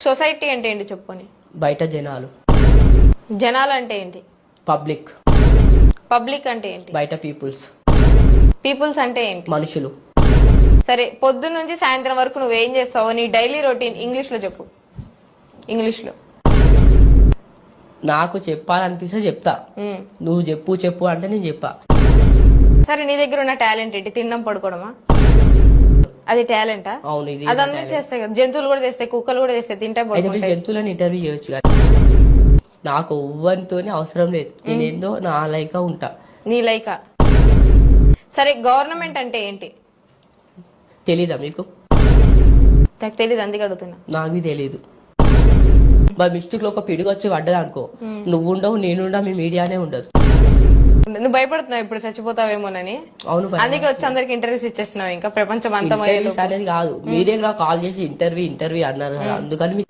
Society అంటే ఏంటి చెప్పుకొని? బయట జనాలు. జనాలు అంటే ఏంటి? పబ్లిక్. పబ్లిక్ అంటే ఏంటి? బయట పీపుల్స్. పీపుల్స్ అంటే ఏంటి? మనుషులు. సరే, పొద్దున్న నుంచి సాయంత్రం వరకు నువ్వేం చేస్తావు? నీ డైలీ రొటీన్ ఇంగ్లీష్ లో చెప్పు. ఇంగ్లీష్ లో. నాకు చెప్పాలనిపిస్తే చెప్తా. నువ్వు చెప్పు అంటే నేను చెప్పా. సరే, నీ దగ్గర ఉన్న టాలెంట్ ఏంటి? తినడం పడుకోవడమా? అది టాలెంటా? అవును, ఇది అదంతా చేస్తాయి కదా, జంతువులు కూడా చేస్తాయి, కుక్కలు కూడా చేస్తాయి, తింటే అయితే మీరు పడుకుంటాయి. జంతువులను ఇంటర్వ్యూ చేయొచ్చు కానీ నాకు ఎవ్వరితోనే అవసరం లేదు. నేనేందో నా లైకా ఉంటా. నీ లైక. సరే, గవర్నమెంట్ అంటే ఏంటి? తెలీదా మీకు? నాకు తెలీదు, అందుకే అడుగుతున్నా. నాకు తెలీదు. మరి మిస్టేక్ లో ఒక పిడుగు వచ్చి పడ్డది అనుకో, నువ్వు ఉండవు, నేనుండా, మీ మీడియానే ఉండదు. నువ్వు భయపడుతున్నావు ఇప్పుడు చచ్చిపోతావేమోనని. అవును, అందుకే వచ్చి అందరికి ఇంటర్వ్యూస్ ఇచ్చేస్తున్నావు. ఇంకా ప్రపంచం అంతా ఇంటర్వ్యూస్ అనేది కాదు, మీరే కాల్ చేసి ఇంటర్వ్యూ అన్నారు కదా, అందుకని